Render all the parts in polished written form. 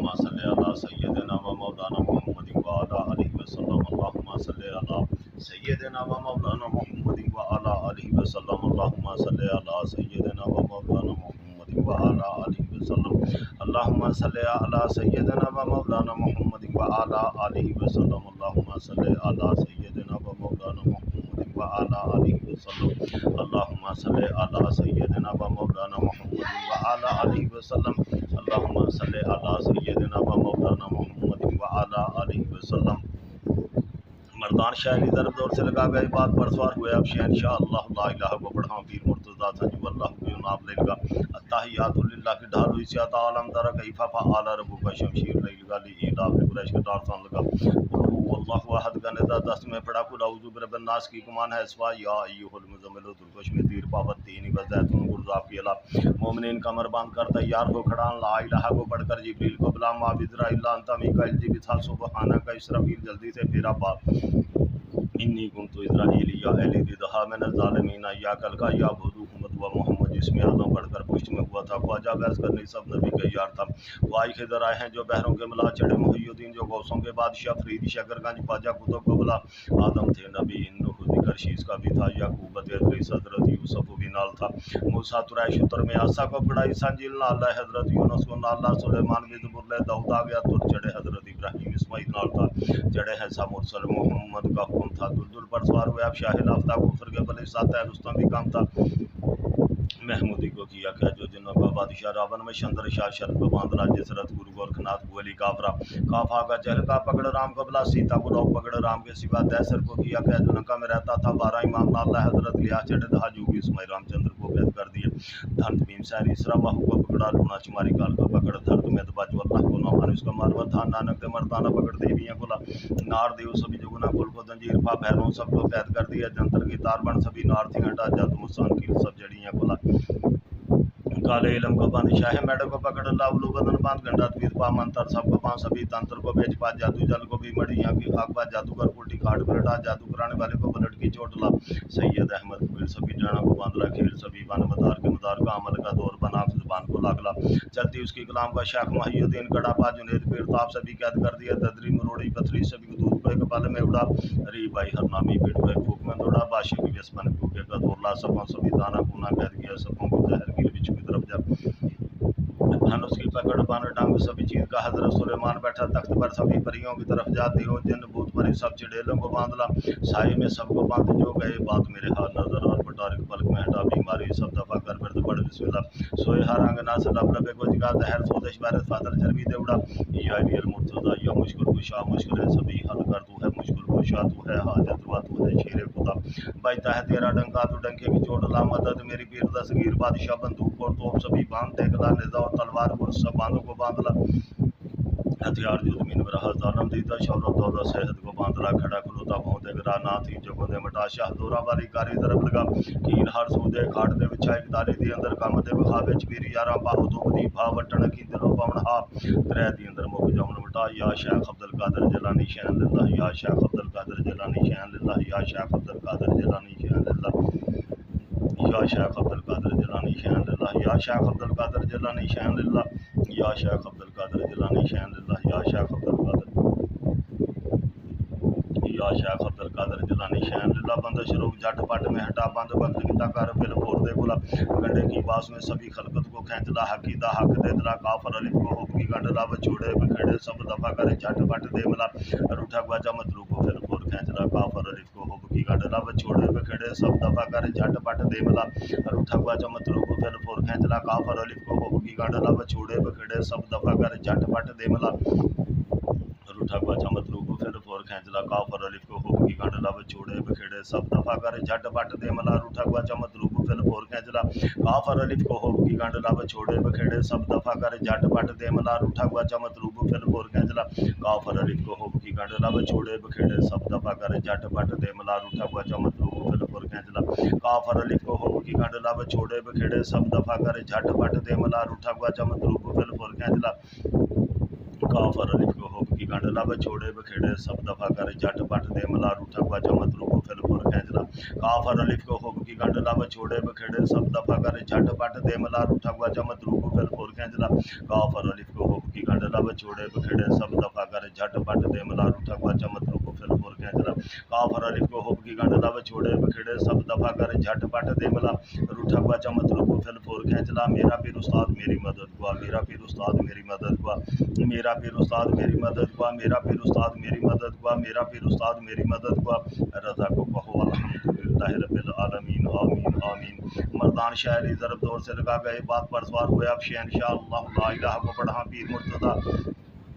अल्लाहुम्मा सल्ली अला सय्यदिना व मौलाना मुहम्मद व अला आलिहि वसल्लम। अल्लाहुम्मा सल्ली अला सय्यदिना व मौलाना मुहम्मद व अला आलिहि वसल्लम। अल्लाहुम्मा सल्ली अला सय्यदिना व मौलाना मुहम्मद व अला आलिहि वसल्लम। अल्लाहुम्मा सल्ली अला सय्यदिना व मौलाना मुहम्मद व अला आलिहि वसल्लम। अल्लाहुम्मा सल्ली अला सय्यदिना व मौलाना मुहम्मद व अला आलिहि वसल्लम। अल्लाहुम्मा सल्ली अला सय्यदिना व मौलाना मुहम्मद व अला आलिहि वसल्लम। अल्लाहुम्मा सल्ली अला सय्यदिना व मौलाना मुहम्मद व अला आलिहि वसल्लम। मर्दान शायरी दर दौर से लगा गए बात पर सवार हुए अब शहनशाह अल्लाह ला इलाहा को बढ़ाऊं पीर मुर्तज़ा संजू अल्लाह को नाम लेगा अत्ताहियातु लिल्लाह की ढाल हुई सियाता आलम दर कैफा फआला रब्बु का शमशीर लैलगा ली इला पे कुरैश का तार सान लगा अल्लाहु अहद का निदा दस्त में पड़ा कुल औज़ु बिरब्बिन नास की कुमान है इसवा या अय्युहल मुज़म्मिल दुर्कश में तीर पावत तीन व ज़ैतून गुरज़ाफ की अला मोमिनीन कमर बांध कर तैयार हो खड़ा ला इलाहा को पढ़कर जिब्रील को बुला मा बिज़रा इल्ला अंता मीकाइल जी बिथा सुबहानक इसराफील जल्दी से फेरा पा इन्नी कुन्तु इज़राइलिया एलिदी दहा में ज़ालिमीन या कल का या भुदू हुमद व मोहम्मद जिसमें आदम बढ़कर पुष्ट में हुआ था ख्वाजा बहस करने सब नबी का यार था वाई खिदर आए हैं जो बहरों के मिला चढ़े मुहियुद्दीन जो गौसों के बादशाह फरीद शकरगंज ख्वाजा कुतुब को बुला आदम थे नबी इंदु खुदिकर शीश का भी था याकूब इदरीस हज़रत यूसुफ भी नाल था मूसा तुरैश उत्तर में आसा को पड़ा ईसा जिल नाल हज़रत यूनुस को नाल सुलेमान भी ज़बूर दाऊद आ गया तुर चढ़े हज़रत इब्राहीम इस्माइल नाल था चढ़े हैं सा मुरसल मोहम्मद का हुक्म था दुलदुल पर सवार हुए अब शाहिल आफ्ताब कुफर के बले साथ है रुस्तम भी काम था महमूदी को किया क्या जो जिन्हों का बादशाह रावण में शंदर शाह शरद को बांध राज्य सरत गुरु गोरखनाथ गोली काफरा काफा का चहल का पकड़ राम को बुला सीता को लोग पकड़ राम के सिवा दैसर को किया क्या जो लंका में रहता था 12 इमाम नाला हजरत लिया चढ़े दहा जोगी इसमाइल रामचंद्र को कैद कर दिए धंत भीम सैर इसरा बाहु को पकड़ा लूना चुमारी काल का पकड़ धर्त में दबाजो अल्लाह को नौमान उसका मारवा था नानक के मर्दाना पकड़ देवियां बोला नार देव सभी जोगुना कुल को जंजीर पा भैरों सबको कैद कर दिया जंतर की तार बन सभी नार थी घंटा जादू मुसान की सब जड़ियां बोला काले इलम को बांध शाह मैडम को पकड़ लाउलू बदन बांध गंडा द्वीर पा मंत्र सबको पां सभी तंत्र को बेच पा जादू जल को भी मड़ियां की आग पा जादूगर उल्टी काट पलटा जादू कराने वाले को पलट की चोट ला सैयद अहमद फिर सभी जाना को बांध ला खेल सभी बन मदार के मदार का अमल का दौर बना जुबान को लागला चलती उसकी कलाम का शाख महियुद्दीन कड़ा पा जुनेद पीर ताप सभी कैद कर दिया ददरी मरोड़ी पथरी सभी दूध को एक पल में उड़ा री भाई हरनामी पीठ पे फूक में दौड़ा बाशी की व्यसन फूके का दौर ला सबों सभी दाना कूना कैद किया सबों को जहर की बिच की तरफ जब धनुष की पकड़ बान डांग सभी चीज का हजरत सुलेमान बैठा तख्त पर सभी परियों की तरफ जाती हो जिन भूत परी सब चिड़ेलों को बांधला साई में सबको बांध जो गए बात मेरे हाथ नजर और पटारिक पलक में हटा बीमारी सब दफा कर बिरद पड़ बिस्मिल्लाह सोए हर अंग ना से लब लबे को जिगा जहर सोदश वायरस फादर चर्बी दे उड़ा या रियल मुर्तजा या मुश्किल कुशा मुश्किल है सभी हल कर तू है मुश्किल कुशा तू है हाजत रवा तू है शेर खुदा बैठा है तेरा डंका तू डंके की चोट ला मदद मेरी पीर दस्तगीर बादशाह बंदूक और तोप सभी बांध देखला निजा और तलवार और सब बांधों को बांधला हथियार जो जमीन में रहा जालम दीदा शौरत दौलत सेहत को बांधला खड़ा खुलोता भौंदे गिरा ना थी जो गोदे मटा शाह दौरा वाली कारी तरफ लगा कीन हर सूदे खाट दे विछाई दाली दी अंदर काम दे बखा विच वीर यारा बाहु दो दी भा वटण की दिलो पवन हा त्रै दी अंदर मुक जमन मटा या शेख अब्दुल कादिर जिलानी शान लिल्लाह या शेख अब्दुल कादिर जिलानी शान लिल्लाह या शेख अब्दुल कादिर जिलानी शान लिल्लाह या शेख अब्दुल कादिर जिलानी शान लिल्लाह या शेख अब्दुल कादिर जिलानी शान लिल्लाह या शेख अब्दुल कादिर जिलानी शान लिल्लाह या शेख अब्दुल कादिर या शेख अब्दुल कादिर जिलानी शान लिल्लाह बंद शुरू झटपट में हटा बंद बंद किता कर फिर फोड़ दे बोला गंडे की बास में सभी खलकत को खींचला हकीदा हक दे दिला काफर अली को हुब की गंडला बछोड़े बखेड़े सब दफा करे झटपट दे मिला रूठा गवाजा मतलू को फिर फोड़ खींचला काफर अली को हुब की गंडला बछोड़े बखेड़े सब दफा करे झटपट दे मिला रूठा गवाजा मतलू को फिर फोड़ खींचला काफर अली को हुब की गंडला बछोड़े बखेड़े सब दफा करे झटपट दे मिला रूठा गवाजा मतलू को फिर फोड़ खींचला काफर अली को हुब की गंडला बछोड़े बखेड़े सब दफा करे झटपट दे मिला रूठा गवाजा मतलू को फिर फोड़ खींचला काफर अली को हुब की गंडला बछोड़े बखेड़े सब दफा करे झटपट दे मिला रूठा गवाजा मतलू को फिर फोड़ खींचला काफर अली को हुब की गंडला बछोड़े बखेड़े सब दफा करे झटपट दे मिला रूठा गवाजा मतलू को फिर फोड़ खींचला काफर अली को हुब की गंडला बछोड़े बखेड़े सब दफा करे झटपट दे मिला रूठा गवाजा मतलू को फिर फोड़ खींचला काफर अली को हुब की गंडला बछोड़े बखेड़े सब दफा करे झटपट दे मिला रूठा गवाजा मतलू को फिर फोड़ खींचला काफर अली को हुब की गंडला बछोड़े बखेड़े सब दफा करे झटपट दे मिला रूठा गवाजा मतलू को फिर फोड़ खींचला काफर अली को हुब की गंड लब छोड़े बखेड़े सब दफा कर झट पट दे मला रूठा गुआचा मतलब को फिर फोर खैचला काफ और अलिफ को हुब की गंड लब छोड़े बखेड़े सब दफा कर झट पट दे मला रूठा गुआचा मतलब को फिर फोर खैचला मेरा पीर उस्ताद मेरी मदद हुआ मेरा पीर उस्ताद मेरी मदद हुआ मेरा पीर उस्ताद मेरी मदद हुआ मेरा पीर उस्ताद मेरी मदद हुआ मेरा पीर उस्ताद मेरी मदद हुआ रज़ा को कहो अल्हम्दुलिल्लाह रब्बिल आलमीन आमीन आमीन मर्दान शायरी ज़रब दौर से लगा गए बात पर सवार हुए अब शहनशाह अल्लाह ला इलाहा को पढ़ा पीर मुर्तज़ा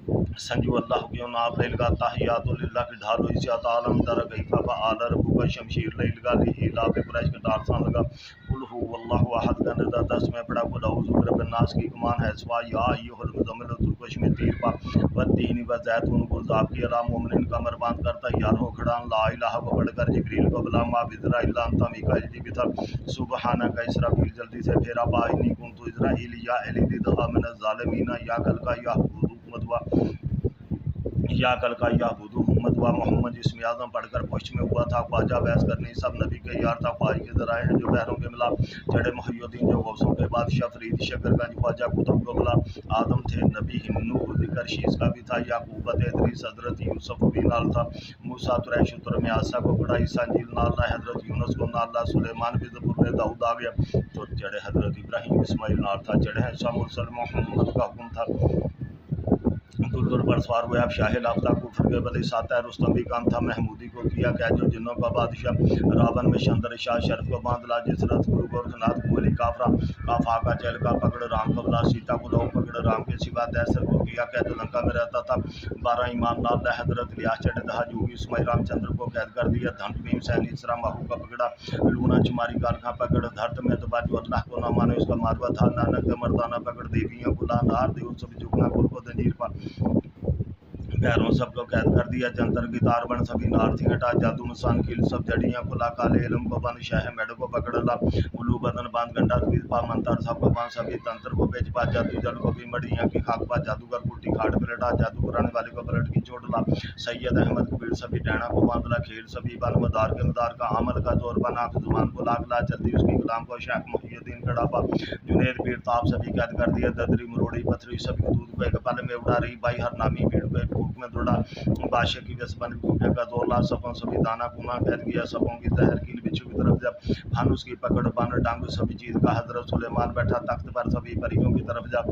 संजू अल्लाह क्यों नाब ले लगा ताहियातुल्लाह की ढालो इसियात आलम दर गई फबा आलर बुका शमशीर ले लगा ली इला पे कुरैश के टारसान लगा कुल हु अल्लाहु अहद का नदा 10 में पड़ा कुल औज़ु बिरब्बिन नास की कमान है सवा या अय्युहल मुज़म्मिल तुरकश में तीर पा वतीन व जैतून गुलज़ाब की अला मोमिन कमर बांध करता यार हो खड़ा ला इलाहा को पढ़कर जिब्रील को बुला मा बिजरा इल्ला अंता मिकाइल जी बिथा सुबहाना का इसराफील जल्दी से फेरा पाइनी कुंतु इज़राइल या एलिदी दहा मिन ज़ालिमीन या कल का या मदवा या कल का या बुदू मदवा मोहम्मद इसमें आज़म पढ़कर पुष्ट में हुआ था ख्वाजा बहस करने सब नबी के यार था ख्वाज के ज़राए हैं जो पैरों के मिला चढ़े मुहय्युद्दीन जो गौसों के बादशाह फरीद शकरगंज ख्वाजा कुतुब को मिला आदम थे नबी नूह ज़िक्र शीश का भी था याकूब इदरीस हज़रत यूसुफ भी नाल था मूसा तुरैश उतर में आसा को पढ़ा ईसा इंजील नाल था हज़रत यूनुस को नाल था सुलेमान भी ज़बूर में दाऊद आ गया तो चढ़े हज़रत इब्राहीम इस्माइल नाल था चढ़े हैं ईसा मुरसल मोहम्मद का हुक्म था दुलदुल पर सवार हुए अब शाह लाफ्ता कुफर के बदले साता रुस्तम भी काम था महमूदी को किया क्या जो जिन्नों का बादशाह रावण में शंदर शाह शर्फ को बांध ला जिस रथ गुरु गोरखनाथ कोहली काफरा काफा का चल का पकड़ राम को बुला सीता को लो पकड़ राम के सिवा दैसर को किया क्या जो लंका में रहता था 12 इमाम नाल हजरत लियास चढ़े दहा जूगी उसमें रामचंद्र को कैद कर दिया धन भीम सैन इसरा महू का पकड़ा लूना चुमारी काल का पकड़ धरत में तो बाजू अल्लाह को ना माने उसका मारवा था नानक मर्दाना पकड़ देवियाँ बुला नार देव सब झुकना कुल को दंजीर पर पैरों सबको कैद कर दिया जंतर की तार बन सभी नारथी हटा जादू मुसान कील सब जड़ियाँ खुला काले इलम को बन शाह मेढ़ को पकड़ ला उल्लू बदन बांध गंडा पा मंतर सबको बांध सभी तंत्र को बेच पा जादू जल को भी मड़ियाँ की खाक पा जादूगर कुटी खाट पलटा जादू कराने वाले को पलट की चोट ला सैयद अहमद कबीर सभी डैना को बांध ला खेल सभी बल मदार के मदार का अमल का जोर बना जुबान को लाख ला जल्दी उसकी गुलाम को शाह मुहियुद्दीन कड़ापा जुनेद पीर ताप सभी कैद कर दिया ददरी मरोड़ी पथरी सभी दूध को एक पल में उड़ा रही बाई हर नामी भीड़ को में दौड़ा बादशाह की व्यसबन भूखे का जोर ला सपों सभी दाना कुना फैल गया सपों की जहर कील बिच्छू की तरफ जब फानुस की पकड़ बान डांग सभी चीज का हजरत सुलेमान बैठा तख्त पर सभी परियों की तरफ जा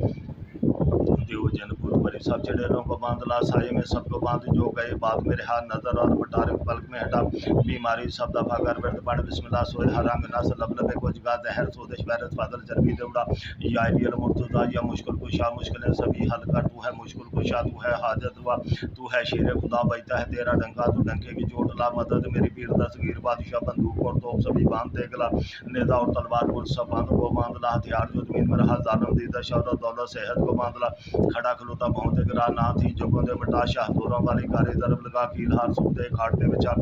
देव जनपुर परी सब चढ़ेलों को बांधला साये में सबको बांध जो गए बाद में रहा नजर और बटारे पलक में हटा बीमारी सब दफा कर वर्द पड़ बिस्मिल्लाह सोए हराम नास लब लबे को जगा जहर सोदश वैरस फादल चरबी दौड़ा या रियल मुर्तजा या मुश्किल कुशा मुश्किलें सभी हल कर तू है मुश्किल कुशा तू है हाजत हुआ तू है शेर खुदा बैठा है तेरा डंका तू डंके की चोट ला मदद मेरी पीर दसगीर बादशाह बंदूक और तोप सभी बांध देगला नेजा और तलवार पुल सब बांध को बांधला हथियार जो जमीन में रहा जालम दी दशौलत दौलत सेहत को बांधला खड़ा खलोता बहुत गिरा ना थी जोगों दे बटा शाह दोरों वाली कारी जरब लगा कील हार सूदे खाट दे विचा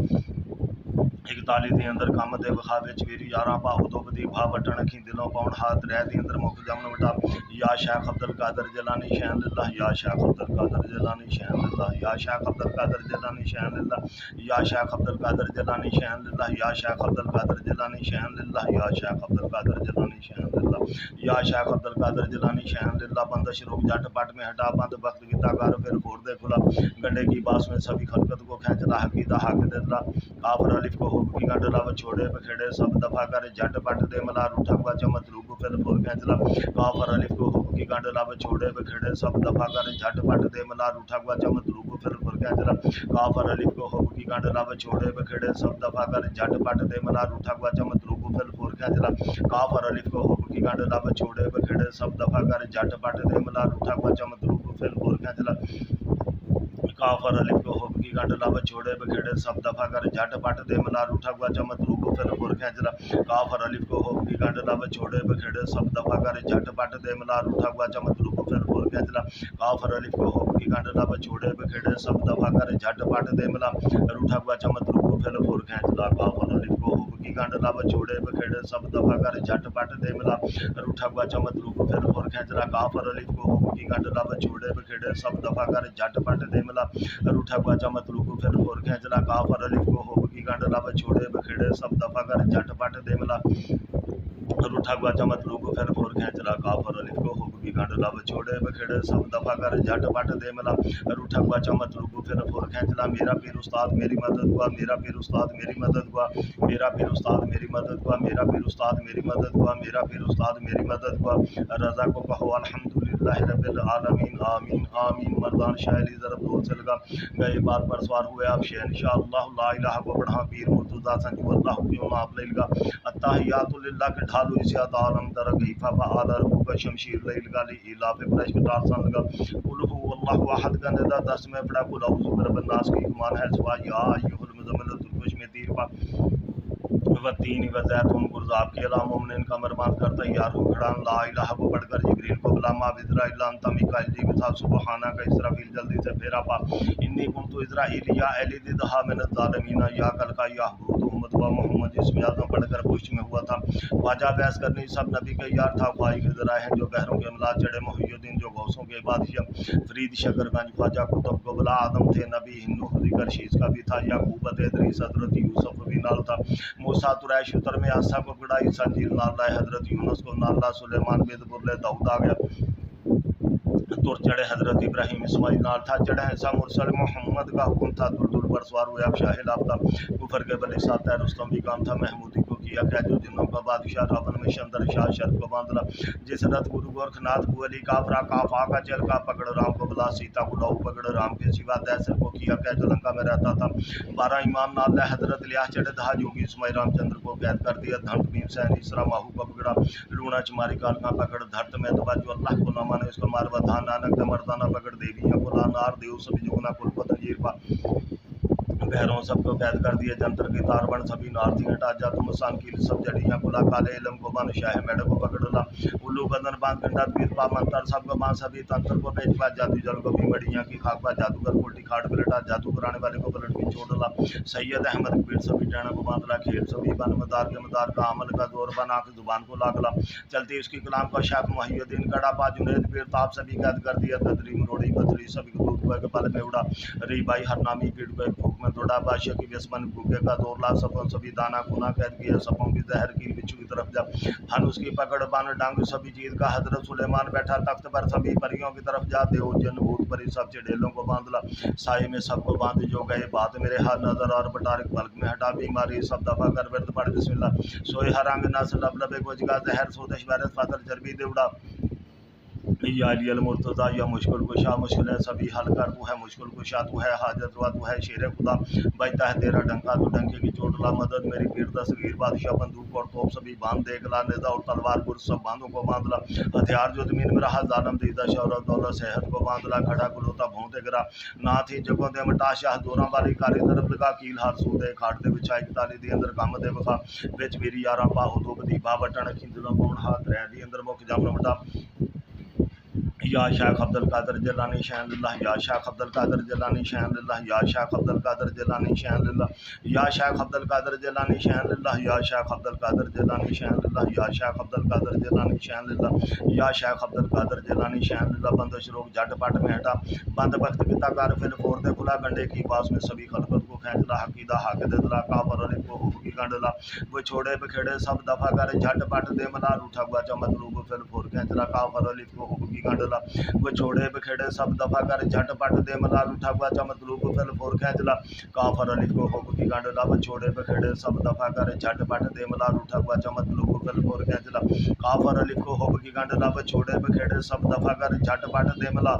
41 ਦੇ ਅੰਦਰ ਕੰਮ ਦੇ ਵਿਖਾ ਵਿੱਚ ਵੀਰ ਯਾਰਾਂ ਬਾਹੂ ਤੋਂ ਵਧੀ ਭਾ ਵਟਣ ਅਖੀ ਦਿਲੋਂ ਪਾਉਣ ਹਾਥ ਰਹਿ ਦੇ ਅੰਦਰ ਮੁਖ ਜਮਨ ਵਟਾ या शेख अब्दुल कादर जिलानी शहन लिल्लाह या शेख अब्दुल कादर जिलानी शहन लिल्लाह या शेख अब्दुल कादर जिलानी शहन लिल्लाह या शेख अब्दुल कादर जिलानी शहन लिल्लाह या शेख अब्दुल कादर जिलानी शहन लिल्लाह या शेख अब्दुल कादर जिलानी शहन लिल्लाह या शेख अब्दुल कादर जिलानी शहन लिल्लाह बंदिश रुक जट पट में हटा बंद वक्त गीता कर फिर फोड़ दे खुला गंडे की बास में सभी खलकत को खींचला हकीदा हक दिला काफर अलिफ को हुब की गंडला छोड़े बखेड़े सब दफा कर झट पट दे मला रूठा हुआ चमत रूप फिर फोड़ खींचला काफर अलिफ को हुब की गंडला छोड़े बखेड़े सब दफा कर झट पट दे मला रूठा हुआ चमत रूप फिर फोड़ खींचला काफर अलिफ को हुब की गंडला छोड़े बखेड़े सब दफा कर झट पट दे मला रूठा हुआ चमत रूप फिर फोड़ खींचला काफर अलिफ को हुब की गंडला छोड़े बखेड़े सब दफा कर झट पट दे मला रूठा हुआ चमत रूप फिर फोड़ खींचला काफर अलिफ को हुब की गंडला छोड़े बखेड़े सब दफा कर झट पट दे मला रूठा हुआ चमत रूप फिर फोड़ खींचला काफर अलिफ को हुब की गंडला छोड़े बखेड़े सब दफा कर झट पट दे मला रूठा हुआ चमत रूप फिर फोड़ खींचला काफर अलिफ को हुब की गंडला छोड़े बखेड़े सब दफा कर झट पट दे मला रूठा हुआ चमत रूप फिर फोड़ खींचला काफर अलिफ को हुब की गंडला छोड़े बखेड़े सब दफा कर झट पट दे मला रूठा हुआ चमत रूप फिर फोड़ खींचला काफर अलिफ को हुब की गंडला छोड़े बखेड़े सब दफा कर झट पट दे मला रूठा हुआ चमत रूप फिर फोड़ खींचला काफर अलिफ को हुब की गंडला छोड़े बखेड़े सब दफा कर झट पट दे मला रूठा हुआ चमत रूप फिर फोड़ खींचला काफर अलिफ को हुब की गंड ला बछोड़े बखेड़े सब दफा कर झट पट दे मला रूठा गुआचा मतलूब फिर फुर खींचला मेरा पीर उस्ताद मेरी मदद हुआ मेरा पीर उस्ताद मेरी मदद हुआ मेरा पीर उस्ताद मेरी मदद हुआ मेरा पीर उस्ताद मेरी मदद हुआ मेरा पीर उस्ताद मेरी मदद हुआ रजा को कहो अल्हम्दुलिल्लाह रब्बिल आलमीन आमीन आमीन मर्दान शायरी ज़रब दूर से लगा गए बात पर सवार हुए आप शेर इंशाअल्लाह ला इलाहा को बढ़ा पीर मुर्तज़ा संजू अल्लाह क्यों माफ लेगा अत्ताहियातु लिल्लाह के ढालू इसे आलम तरह गईफा बहादर का शमशीर लेगा ली इला पे ब्रश के टार सन लगा कुल हु अल्लाहु अहद का निदा 10 में पड़ा कुल औज़ु बिरब्बिन्नास की ईमान है सुवा या अय्युहल मुज़म्मिल तुलकुश में तीर पा वतीन वज़ैतुन गुरज़ाब के अला मोमिन का मरबान कर तैयार हो खड़ा ला इलाहा को पढ़कर जिब्रील को बुला मा इज़राइल अंत मिकाइल जी बिथा सुबहाना का इसराफील जल्दी से फेरा पा इन्नी कुंतु इज़राइल या एली दिदहा मिन ज़ालिमीना या कल का या हुद उम्मत व मोहम्मद इसमें आज़म पढ़कर पुष्ट में हुआ था वाजा बहस करनी सब नबी के यार था ख्वाही के ज़रा है जो बहरों के अमला चढ़े मुहियुद्दीन जो गौसों के बादशाह फरीद शकरगंज ख्वाजा कुतुब को बुला आदम थे नबी हिंदू जिक्र शीश का भी था याकूब इदरीस हज़रत यूसुफ भी नाल था मूसा तुरैश उतर में आसा को पकड़ा ईसा जील नाला हज़रत यूनुस को नाला सुलेमान बेदबुरले दाऊद आ गया तुर चढ़े हज़रत इब्राहिम इस्माइल नाल था चढ़े ऐसा मुरसल मोहम्मद का हुक्म था दुल पर सवार हुए अब शाहिल आफ्ता कुफर के बले साथ है रुस्तम भी काम था महमूदी को किया क्या जो जिन्हों का बादशाह रावण में शंदर शाह शर्फ को बांधला जिस रथ गुरु गोरखनाथ बुअली काफरा काफा का चल का पकड़ राम को बुला सीता को लहू पकड़ राम के सिवा दैसर को किया क्या जो लंका में रहता था 12 इमाम नाल हज़रत लिया चढ़े दहा जोगी इसमाइल रामचंद्र को कैद कर दिया धंट भीम सैन इसरा माहू को पकड़ा लूणा चमारी काल का पकड़ धरत में दबा जो अल्लाह को ना माने उसको मार बधा नानक मर्दाना पकड़ देवियाँ को नार देव सभी जुगना कुल पतंजीर पा बहरों सबको कैद कर दिए जंतर के तारबन सभी नारती हटा जा तुम सान की सब जड़ियाँ खुला काले इलम को बन शाह मेढक को पकड़ला उल्लू बदन बांध गंडा पीर पा मंतर सबको बांध सभी तंत्र को बेच पा जादू जल को भी मड़ियाँ की खाक पा जादूगर कोटी खाट पलटा जादू कराने वाले को पलट के छोड़ला सैयद अहमद पीर सभी टैना को बांधला खेल सभी बन मदार के मदार का अमल का जोर बना के जुबान को लागला चलती उसकी गुलाम का शाख मुहियुद्दीन कड़ा पा जुनेद पीर ताप सभी कैद कर दिया तदरी मरोड़ी बदरी सभी को दूध के पल में उड़ा री भाई हर नामी पीड़ को भूख में थोड़ा बादशाह की व्यसमन भूखे का जोर ला सपन सभी दाना गुना कैद किया सपों की जहर की बिच्छू की तरफ जा हन उसकी पकड़ बान डांग सभी चीज का हजरत सुलेमान बैठा तख्त पर सभी परियों की तरफ जाते हो जन भूत परी सब चढ़ेलों को बांधला साए में सबको बांध जो गए बात मेरे हाथ नजर और बटारिक पलक में हटा बीमारी सब दफा कर वर्द पड़ बिस्मिल्लाह सोए हरांग नस लब लबे गोजगा जहर सोदश वारस फातर चर्बी देवड़ा या अली मुर्तज़ा या मुश्किल कुशा मुश्किल है सभी हल कर तू है मुश्किल कुशा तू है हाजत हुआ तू है शेर खुदा बजता है तेरा डंका तू डंके की चोट ला मदद मेरी पीर दस्तगीर बादशाह बंदूक और तोप सभी बांध देख ला नेजा और तलवार गुर सब बांधों को बांध ला हथियार जो जमीन में रहा जालम दीदा शौरत दौलत सेहत को बांध ला खड़ा गुलोता भोंते गिरा ना थी जगों दे मटा शाह दोरा वाली कारी तरफ लगा कील हार सूदे खाट दे बिछाई ताली दी अंदर काम दे बखा बिच मेरी यारा बाहु धोप दी बा बटन खिंदला पौन हाथ रह दी अंदर मुख जाम मटा या शेख अब्दुल कादर जिलानी शान लिल्लाह या शेख अब्दुल कादर जिलानी शान लिल्लाह या शेख अब्दुल कादर जिलानी शान लिल्लाह या शेख अब्दुल कादर जिलानी शान लिल्लाह या शेख अब्दुल कादर जिलानी शान लिल्लाह या शेख अब्दुल कादर जिलानी शान लिल्लाह या शेख अब्दुल कादर जिलानी शान लिल्लाह बंदिश रोग झटपट में हटा बंद वक्त किता कर फिर फोर दे खुला गंडे की पास में सभी खलकत को खींचला हकीदा हक दे दिला काफर अली को हुक की गंडला वो छोड़े बखेड़े सब दफा कर झटपट दे मला रूठा हुआ चमतलूब फिर फोर खींचला काफर अली को हुक की गंडला वो छोड़े बखेड़े सब दफा कर झटपट दे मलाल उठा हुआ चमतलूब फिर फोर खींचला काफर अली को हुक की गंडला वो छोड़े बखेड़े सब दफा कर झटपट दे मलाल उठा हुआ चमतलूब फिर फोर खींचला काफर अली को हुक की गंडला वो छोड़े बखेड़े सब दफा कर झटपट दे मला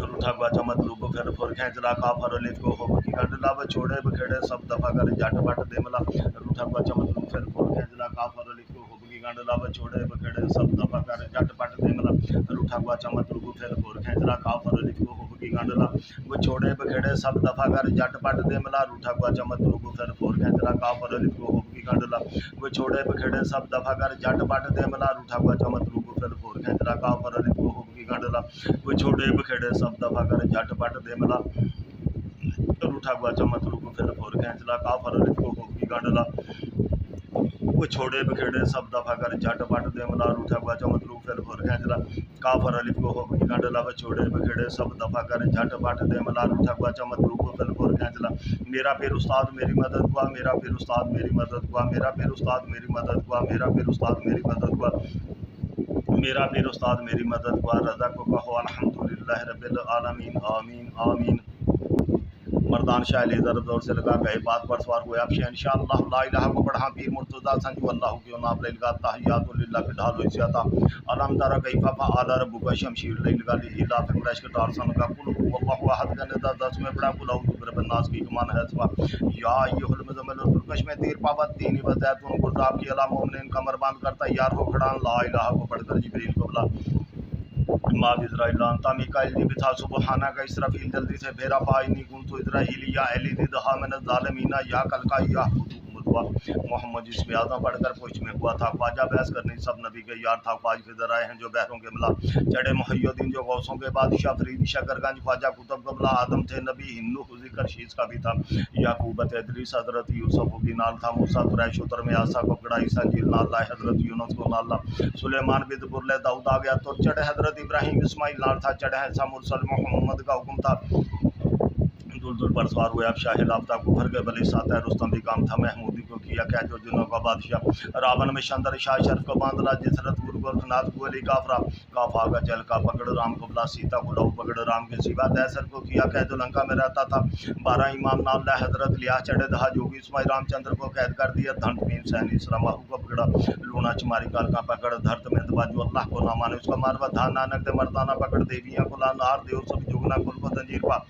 रूठा हुआ चमतलूब फिर फोर खींचला काफर अली को हुक की गंडला वो छोड़े बखेड़े सब दफा कर झटपट दे मला रूठा हुआ चमतलूब फिर फोर खींचला काफर अली को हुक की गंडला वो छोड़े बखेड़े सब दफा कर झटपट दे मला रूठा हुआ चमतलूब फिर फोर खींचला काफर अली को हुक की गंडला वो छोड़े बखेड़े सब दफा कर झटपट दे मला रूठा हुआ चमतलूब फिर फोर खींचला काफर अली को हुक की गंडला वो छोड़े बखेड़े सब दफा कर झटपट दे मला रूठा हुआ चमतलूब फिर फोर खींचला काफर अली को हुक की गंडला वो छोड़े बखेड़े सब दफा कर झटपट दे मला रूठा हुआ चमतलूब फिर फोर खींचला काफर अली को हुक की गंडला वो छोड़े बखेड़े सब दफा कर झटपट दे मला रूठा हुआ चमतलूब फिर फोर खींचला काफर अली को हुक की गंडला वो छोड़े बखेड़े सब दफा कर झटपट दे मला रूठा हुआ चमतलूब फिर फोर खींचला मेरा पीर उस्ताद मेरी मदद हुआ मेरा पीर उस्ताद मेरी मदद हुआ मेरा पीर उस्ताद मेरी मदद हुआ मेरा पीर उस्ताद मेरी मदद हुआ मेरा पीर उस्ताद मेरी मदद हुआ। रज़ा को कहो अल्हम्दुलिल्लाह रब्बिल आलमीन आमीन आमीन। मर्दान शाह अली ज़रब दौर से लगा गए बात पर सवार हुए अब शहनशाह अल्लाह ला इलाहा को पढ़ा पीर मुर्तज़ा संजू अल्लाह के नाम ले लगा तहियातुल लिल्लाह के ढाल इस्याता अलम तरा कैफा फअल रब्बुका शमशीर ले लगा इला फिर कुरैश के टार सन का कुल हुवल्लाहु अहद का निदा 10 में बड़ा कुल औदु बिरब्बिन नास की कमान है सवा या अय्युहल मुज़म्मिल तुरकश में तीर पावत तीन वज़ैतुन गुरदाब की अला मोमिन कमर बांध कर तैयार हो खड़ा ला इलाहा को पढ़कर जिब्रील को बुला माद इज़राइल अंता मिकाइल जी बिथा सुबहाना का इसराफील जल्दी से फेरा पाइनी कुन तो इज़राइल या एली दहा मन ज़ालिमीना या कल का या मुतवा मोहम्मद जिसमें आज़म पढ़कर पुष्ट में हुआ था ख्वाजा बहस करने सब नबी के यार था ख्वाज फिदर आए हैं जो बहरों के मिला चढ़े मुहैयुद्दीन जो गौसों के बादशाह फरीद शकरगंज ख्वाजा कुतुब कबला आदम थे नबी हिन्नू जिक्र शीश का भी था याकूबत इदरीस हज़रत यूसुफ की नाल था मूसा कुरैश उतर में आसा को गड़ा ईसा जिल नाल ला हज़रत यूनुस को नाल ला सुलेमान बिद बुरले दाऊद आ गया तो चढ़े हज़रत इब्राहिम इस्माइल नाल था चढ़े ऐसा मुरसल मोहम्मद का हुक्म था दूर दूर पर सवार हुए अब शाह लाफ्ता कुफर के बली साता रुस्तम भी काम था महमूदी को किया क्या जो जुनों का बादशाह रावण में शंदर शाह शर्फ को बांधला जिसरत गुरगोरखनाथ को अली काफरा काफा का चल का पकड़ राम को बुला सीता को लहू पकड़ राम के सिवा दैसर को किया क्या जो लंका में रहता था 12 इमाम नाल्ला हजरत लिया चढ़े दहा जोगी इस्माइल रामचंद्र को कैद कर दिया धंट पीन सैनी सलामाहू को पकड़ा लूना चमारी काल का पकड़ धरत में दबा जो अल्लाह को ना माने उसका मारवा धान नानक दे मर्दाना पकड़ देवियाँ को ला नार देव सब जुगना कुल को जंजीर पा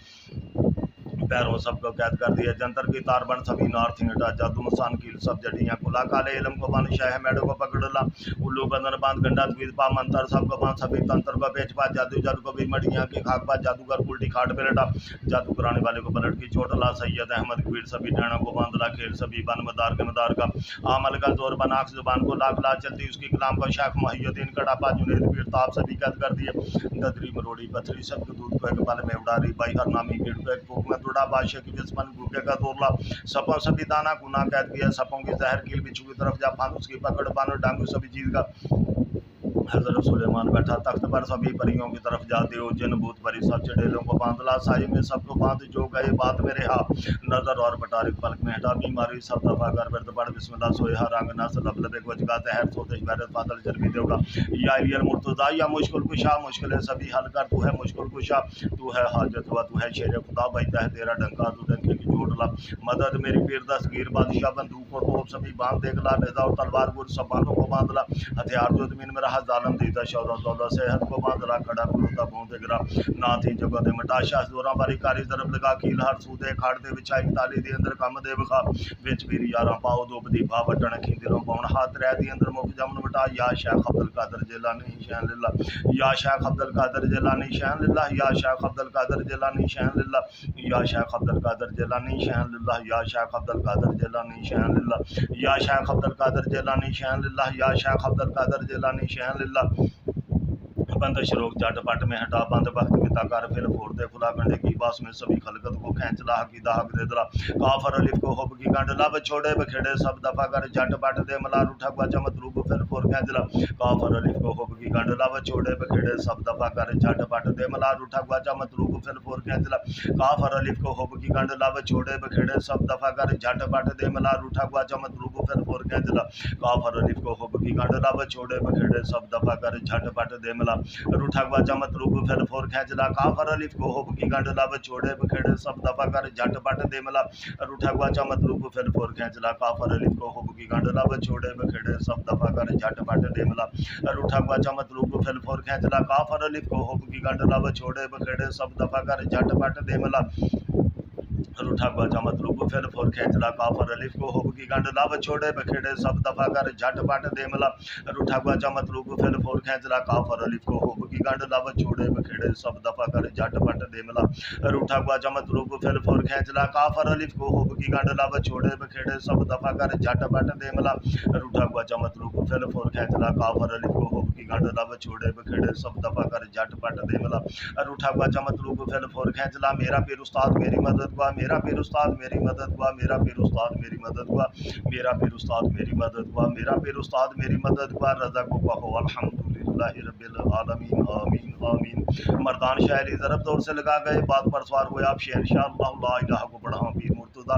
पैरों सबको कैद कर दिया जंतर की तार बन सभी नार थिंगटा जादू मसान कील सब जड़ियाँ कुला काले इलम को बन शाह मेढ़ो को पकड़ ला उल्लू बदन बांध गंडा द्वीद पा मंतर सबको बांध सभी तंत्र को बेच पा जादू जादू को भी मड़ियाँ की खाक पा जादूगर उल्टी खाट पे लटा जादू कराने वाले को पलट की चोट ला सैयद अहमद भीड़ सभी डैणों को बांध ला खेल सभी बन मदार के मदार का आमल का जोर बना जुबान को लाख ला चलती उसकी कलाम को शाख मुहैयुद्दीन कड़ापा जुनेद भीड़ ताप सभी कैद कर दिए ददरी मरोड़ी पथरी सबको दूध को एक पल में उड़ा रही बाई हर नामी भीड़ को एक भूख में दुड़ा बादशाह की जिसमन भूखे का तोरला सपों सभी दाना गुना कैद किया सपों की जहर कील बिच्छू की तरफ जा फानूस की पकड़ बानो डांगू सभी चीज का हजरत सुलेमान बैठा तख्त पर सभी परियों की तरफ जाते हो जिन भूत परी सब चढ़ेलों को बांधला साई में सबको बांध जो गए बात मेरे हा नजर और पटारिक पलक में हटा बीमारी सब दफा कर वर्द पड़ बिस्मिल्लाह सोया रंग नस लब लबे को जगा तहर सोते बैरत बादल जल भी देगा या इलियल मुर्तजा या मुश्किल कुशा मुश्किल सभी हल कर तू है मुश्किल कुशा तू है हाजत हुआ तू है शेर खुदा बैठा है तेरा डंका तू डंके की जोड़ ला मदद मेरी पीर दस्तगीर बादशाह बंदूक और तोप सभी बांध देख ला नेजा और तलवार गुर सब बांधों को बांध ला हथियार जो जमीन में रहा जालम दीदा शौरत दौलत सेहत को बांधला खड़ा कुलता पहुंचे गिरा ना थी जगह दे मटा शाह जोरा बारी कारी तरफ लगा कील हर सूदे खाड़ दे विछाई ताली दे अंदर कम दे बखा विच पीर यारा पाओ दो बदी भा बटन खी दिलों पाउन हाथ रह दी अंदर मुख जमन बटा या शेख अब्दुल कादर जिलानी शान लिल्लाह या शेख अब्दुल कादर जिलानी शान लिल्लाह या शेख अब्दुल कादर जिलानी शान लिल्लाह या शेख अब्दुल कादर जिलानी शान लिल्लाह या शेख अब्दुल कादर जिलानी शान लिल्लाह या शेख अब्दुल कादर जिलानी शान लिल्लाह या शेख अब्दुल कादर जिलानी शान लिल्लाह बंद शरोक जट पट में हटा बंद वक्त पिता कर फिर फोड़ दे खुला कंडे की बास में सभी खलकत को खींच ला हकी दाग दे दला काफर अलिफ को हुब की गंड लब छोड़े बखेड़े सब दफा कर जट पट दे मलार उठा गुआ चमत रूप फिर फोड़ खींच ला काफर अलिफ को हुब की गंड लब छोड़े बखेड़े सब दफा कर जट पट दे मलार उठा गुआ चमत रूप फिर फोड़ खींच ला काफर अलिफ को हुब की गंड लब छोड़े बखेड़े सब दफा कर जट पट दे मलार उठा गुआ चमत रूप फिर फोड़ खींच ला काफर अलिफ को हुब की गंड लब छोड़े बखेड़े सब दफा कर जट पट दे मला रूठा गुआ चमत रूप फिर फोर खींचला काफर अलिफ को हुब की गंड लब छोड़े बखेड़े सब दफा कर झट पट दे मला रूठा गुआ चमत रूप फिर फोर खींचला काफर अलिफ को हुब की गंड लब छोड़े बखेड़े सब दफा कर झट पट दे मला रूठा गुआ चमत रूप फिर फोर खींचला काफर अलिफ को हुब की गंड लब छोड़े बखेड़े सब दफा कर झट पट दे मला रूठा गुआ चमत रूप फिर फोर खींचला काफर अलिफ को हुब की गंड लब छोड़े बखेड़े सब दफा कर झट पट दे मला रूठा गुआ चमत रूप फिर फोर खींचला काफर अलिफ को हुब की गंड लब छोड़े बखेड़े सब दफा कर झट पट दे मला रूठा गुआ चमत रूप फिर फोर खींचला काफर अलिफ को हुब की गंड लब छोड़े बखेड़े सब दफा कर झट पट दे मला रूठा गुआ चमत रूप फिर फोर खींचला काफर अलिफ को हुब की गंड लब छोड़े बखेड़े सब दफा कर झट पट दे मला रूठा गुआ चमत रूप फिर फोर खींचला मेरा पीर उस्ताद मेरी मदद हुआ मेरा पीर उस्ताद मेरी मदद हुआ मेरा पीर उस्ताद मेरी मदद हुआ मेरा पीर उस्ताद मेरी मदद हुआ मेरा पीर उस्ताद मेरी मदद हुआ रज़ा को कहो अल्हम्दुलिल्लाह रब्बिल आलमीन आमीन आमीन। मर्दान शाह अली ज़रब दौर से लगा गए बात पर सवार हुए आप शहनशाह अल्लाह ला इलाहा को बढ़ाओ पीर मुर्तज़ा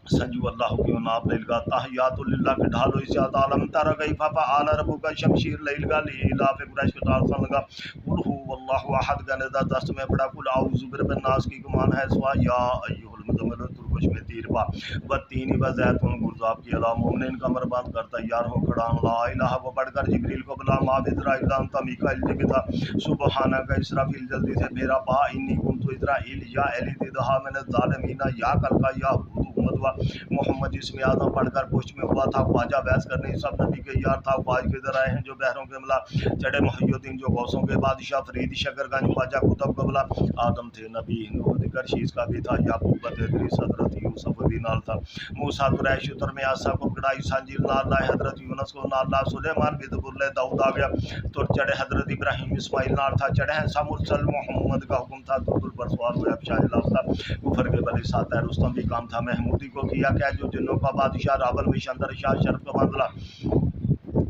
संजू अल्लाह की नाब लैलगा तहियातुल लिल्लाह के ढालो इसे आलम तारा गई फाफा आला रब्बुका शमशीर लैलगा लीला पे कुरैश के तार सन लगा कुल हु वल्लाहु अहद का निदा दस्त में पड़ा कुल आउज़ु बिरब्बिन नास की गुमान है सवा या अय्युहल मुज़म्मिल तुरकुश में तीर पा बत्तीनी व ज़ैतून गुरज़ाब की अला मोमिन कमर बांध कर तैयार हो खड़ा ला इलाहा को पढ़कर जिब्रील को बुला माबिदरा इल्ला अंता मीकाइल जिबिता सुबहानका इसराफील जल्दी से मेरा बा इन्नी कुंतु इस्राइल या एली दिदहा मैंने ज़ालिमीना या कलका या मदवा मोहम्मद इसमें आजम पढ़कर पुष्ट में हुआ था ख्वाजा बहस करने सब नबी के यार था ख्वाज किधर आए हैं जो बहरों के मिला चढ़े मुहय्युद्दीन जो गौसों के बादशाह फरीद शकरगंज ख्वाजा कुतुब कबला आदम थे नबी नूह दिकर शीश का भी था याकूब इदरीस हजरत यूसुफ भी नाल था मूसा कुरैश उतर में आसा को कड़ाई सांजिल नाल लाए हजरत यूनुस को नाल ला सुलेमान भी दुबुल्ले दाऊद आ गया तो चढ़े हजरत इब्राहिम इस्माइल नाल था चढ़े हैं मुरसल मोहम्मद का हुक्म था दुल पर सवार हुआ शाहिल था कुफर के बली साता रुस्तम भी काम था महमूदी को किया क्या जो जिन्नों का बादशाह रावल में शंदर शाह शर्फ का बांधला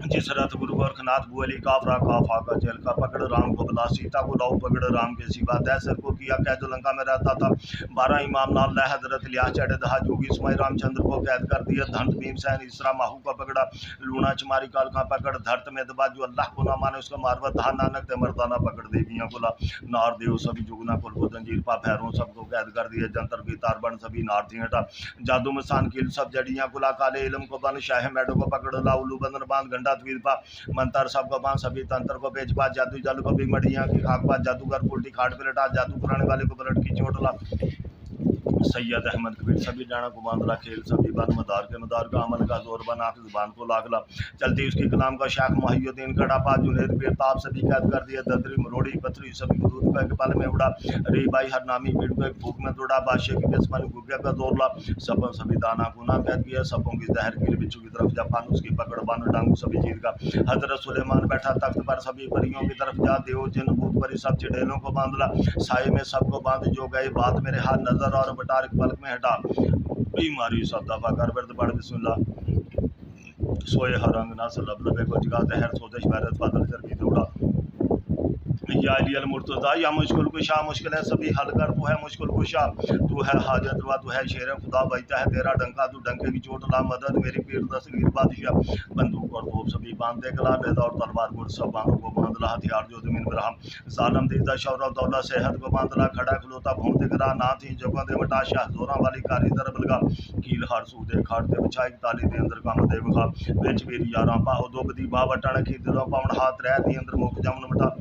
जिस रथ गुरु गोरखनाथ बुअली काफरा काफा का जेल का पकड़ राम को बुला सीता को लाओ पकड़ राम के सिवा दैसर को किया कैद लंका में रहता था 12 इमाम नाल हजरत लिया चढ़े दहा जोगी इसमाइल रामचंद्र को कैद कर दिया धंत भीम सैन इसरा माहू का पकड़ा लूना चमारी काल का पकड़ धरत में दबा जो अल्लाह को ना माने उसका मारवत दहा नानक ते मर्दाना पकड़ देवियां को ला नार देव सभी जुगना कुल को जंजीर पा भैरों सबको कैद कर दिया जंतर की तार बन सभी नार थी हटा जादू मसान किल सब जड़ियां कुला काले इलम को बन शाह मैडो को पकड़ ला उल्लू बंदर बांध गंडा पा मंतर सब को बांध सभी तंत्र को बेच पा जादू जालू को भी मड़िया की खाक पा जादूगर उल्टी खाट पे लटा जादू कराने वाले को पलट की चोट ला सैयद अहमद कबीर सभी डाना को बांधला खेल सभी बन मदार के मदार का अमल का जोर बना के जुबान को लागला चलती उसकी कलाम का शाख मुहय्युद्दीन कड़ा पा जुनेद बेताब सभी कैद कर दिया ददरी मरोड़ी पथरी सभी को दूध का पल में उड़ा री भाई हर नामी पीड़ को एक फूक में तोड़ा बादशाह की किस्मत गुग्गे का जोर ला सबों सभी दाना गुना कैद किया सबों की जहर की बिच्छू की तरफ जापान उसकी पकड़ बांध डांगू सभी चीज का हजरत सुलेमान बैठा तख्त पर सभी परियों की तरफ जा देव जिन भूत परी सब चिड़ेलों को बांधला साए में सबको बांध जो गए बात मेरे हाथ नजर और बटार पलक में हटा बीमारी सब दफा कर वर्द पढ़ बिस्मिल्लाह सोए हर रंग ना सलब लबे को जगा जहर सोदश बैरत फादल चरबी दौड़ा या अली मुर्तज़ा या मुश्किल कुशा मुश्किलें सभी हल कर तू है मुश्किल कुशा तू है हाजत रवा तू है शेर खुदा बचता है तेरा डंका तू डंके की चोट ला मदद मेरी पीर दस्तगीर बादशाह बंदूक और तोप सभी बांधे कला बेदा और तलवार गुर सब बांधों को बांध ला हथियार जो जमीन पर हम जालम दीदा शौरत दौलत सेहत को बांध ला खड़ा खलोता भूम दिखरा ना थी जगह दे मटा शाह जोरा वाली कारी दरब लगा कील हार सूदे खाट दे बचाई ताली दे अंदर काम दे बखा बेच मेरी यारां पा दो बदी बा वटण की दिलों पाउंड हाथ रह दी अंदर मुख जमन मटा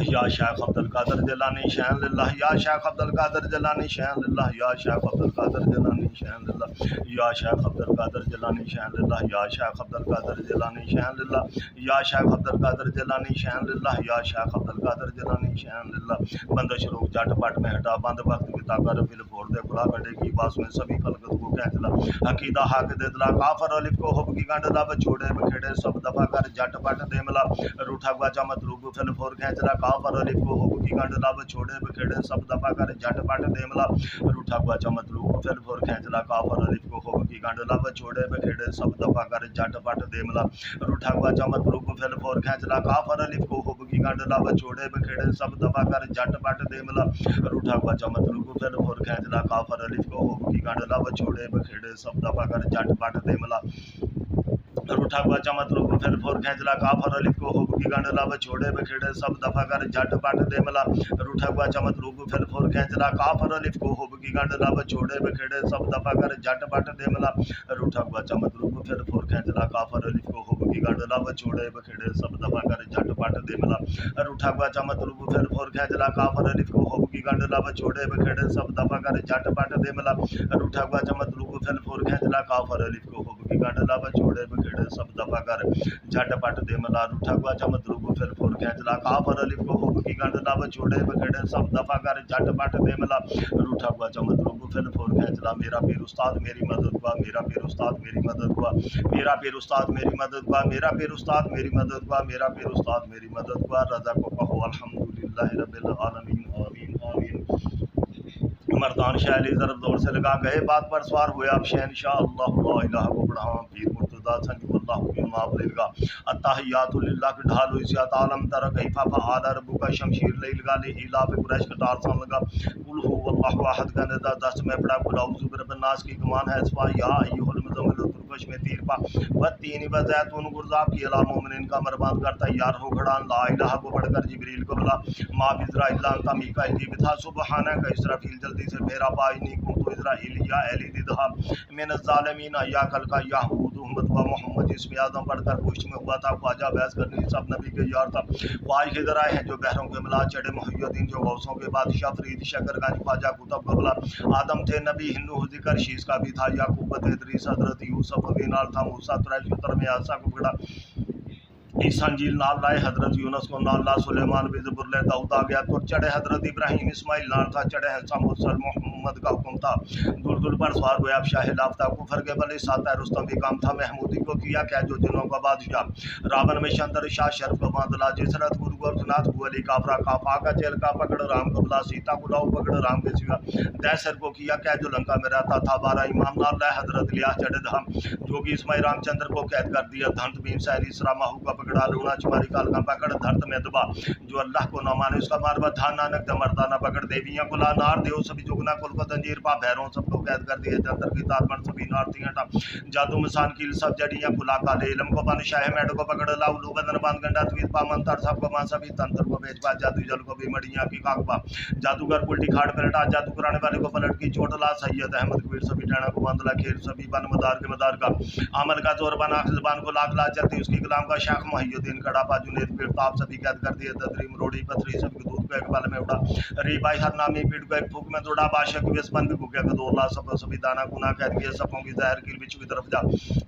या शेख अब्दुल कादर जिलानी शान लिल्लाह या शेख अब्दुल कादर जिलानी शान लिल्लाह या शेख अब्दुल कादर जिलानी शान लिल्लाह या शेख अब्दुल कादर जिलानी शान लिल्लाह या शेख अब्दुल कादर जिलानी शान लिल्लाह या शेख अब्दुल कादर जिलानी शान लिल्लाह या शेख अब्दुल कादर जिलानी शान लिल्लाह बंदिश रोक जट पट में हटा बंद वक्त की ताकत फिल फोड़ दे खुला कटे की बास में सभी खलकत को कहला अकीदा हक दे दिला काफर अलिफ को हुब की गंड ला छोड़े बखेड़े सब दफा कर जट पट दे मिला रूठा गवाचा मतलूब फिल फोड़ कहला काफर अलिफ को हुब की गंड ला छोड़े बखेड़े सब दफा कर जट पट दे मिला रूठा गवाचा मतलूब फिल फोड़ कहला काफर अलिफ को हुब की गंड ला छोड़े बखेड़े सब दफा कर जट पट दे मिला रूठा गवाचा मतलूब फिल फोड़ कहला काफर अलिफ को हुब की गंड ला छोड़े बखेड़े सब दफा कर जट पट दे मिला रूठा गवाचा मतलूब फिल फोड़ कहला काफर अलिफ को हुब की गंड ला छोड़े बखेड़े सब दफा कर जट पट दे मिला रूठा गवाचा मतलूब फिर फोर खेंचला काफर अलिफ को हुब की गंड ला छोड़े बखेड़े सब दफा कर जट पट दे मिला रूठा गवाचा मतलूब फिर फोर खेंचला काफर अलिफ को हुब की गंड ला छोड़े बखेड़े सब दफा कर जट पट दे मिला रूठा गवाचा मतलूब फिर फोर खेंचला काफर अलिफ को हुब की गंड ला छोड़े बखेड़े सब दफा कर जट पट दे मिला रूठा गवाचा मतलूब फिर फोर खेंचला काफर अलिफ को हुब की गंड ला छोड़े बखेड़े सब दफा कर जट पट दे मिला रूठा गवाचा मतलूब फिर फोर खेंचला काफर अलिफ को हुब की गंड ला छोड़े बखेड़े सब दफा कर जट पट दे मिला रूठा गवाचा मतलूब फिर फोर खेंचला काफर अलिफ को हुब की गंड ला छोड़े बखेड़े सब दफा कर जट पट दे मिला रूठा गवाचा मतलूब फिर फोर खेंचला मेरा पीर उस्ताद मेरी मदद हुआ मेरा पीर उस्ताद मेरी मदद हुआ मेरा पीर उस्ताद मेरी मदद हुआ मेरा पीर उस्ताद मेरी मदद हुआ मेरा पीर उस्ताद मेरी मदद हुआ रज़ा को कहो अल्हम्दुलिल्लाह रब्बिल आलमीन आमीन आमीन मर्दान शाह अली ज़रब दौर से लगा गए बात पर सवार हुए अब शहनशाह अल्लाह ला इलाहा को बढ़ावा पीर मुर्तज़ा मौदा संजू अल्लाह की माफ लेगा अत्तहियातु लिल्लाह की ढाल हुई सियात आलम तर कैफा फआल रब्बुका शमशीर लेगा ले इलाफ कुरैश का टार सन लगा कुल हु अल्लाहु अहद का निदा 10 में पड़ा कुल औज़ु बिरब्बिन नास की कमान है सवा या अय्युहल मुज़म्मिल तुरकश में तीर पा व तीन बज़ैतुन गुरज़ाब की अला मोमिनिन का मरबान कर तैयार हो खड़ा ला इलाहा को पढ़कर जिब्रील को बोला मा बिजरा इल्ला अंता मीकाईल जी बिथा सुबहाना का इसराफील जल्दी से मेरा पाई नहीं को तो इजराइल या एली दिधा मिन ज़ालिमीन या कल का याहूद उम्मत व मोहम्मद इसमें आदम पढ़कर पुष्ट में हुआ था ख्वाजा बहस करने सब नबी के यार था वाज किधर आए हैं जो बहरों के मिला चढ़े मुहय्यदीन जो गौसों के बादशाह फरीद शकरगानी ख्वाजा कुतुब कबला आदम थे नबी हिंदू जिक्र शीश का भी था याकूब इदरीस हजरत यूसुफ भी नाल था मूसा तुरैश उतर में आसा को पकड़ा ईसा इंजील नाल लाए हजरत यूनुस को नाल ला सुलेमान भी ज़बूर ले दाऊद आ गया तो चढ़े हजरत इब्राहिम इस्माइल नाल था चढ़े है मुरसल मोहम्मद का हुक्म था दूर दूर पर सवार हुए अब शाह लाफ्ता कुफर के बले साता रुस्तम भी काम था महमूदी को किया क्या जो जिनों का बादशाह रावण में शंतर शाह शर्फ को बांधला जिसरत गुरु गोरखनाथ गुअली काफरा काफा का जेल का पकड़ राम कबला सीता को लाओ पकड़ राम के सिवा दैसर को किया क्या जो लंका में रहता था 12 इमाम नाल लाए हजरत लिया चढ़े धाम जो कि इसमाई रामचंद्र को कैद कर दिया धंत भीम सैनी सरामाहू का पकड़ा लूना चुमारी काल का पकड़ धरत में दबा जो अल्लाह को न माने उसका मार बधा नानक द मर्दाना पकड़ देवियां को ला नार देव सभी जुगना कुल को तंजीर पा भैरों सबको कैद कर दिए जंतर की तार बन सभी नार थी हटा जादू मसान कील सब जड़ियां कुला काले इलम को बन शाह मेड को पकड़ ला उलू बदन बांध गंडा तवीत पा मंतर सब को मान सभी तंत्र को बेच पा जादू जल को भी मड़ियां की काकबा जादूगर उल्टी खाड़ पर हटा जादू कराने वाले को पलट की चोट ला सैयद अहमद कबीर सभी टाणा को बांध ला खेल सभी बन मदार के मदार का अमल का जोर बना जुबान को लाख ला चलती उसकी कलाम का शाख मुहय्यदीन कड़ा बाजू ने पीड़ ताप सभी कैद कर दिए तदरीम रोड़ी पथरी सभी दूध को एक पल में उड़ा री भाई हर नामी पीड़ को एक फूक में तोड़ा बादशाह की वेस्पन भी भूखे को दो ला सब सभी दाना गुना कैद किए सबों की जहर की बिच्छू की तरफ जा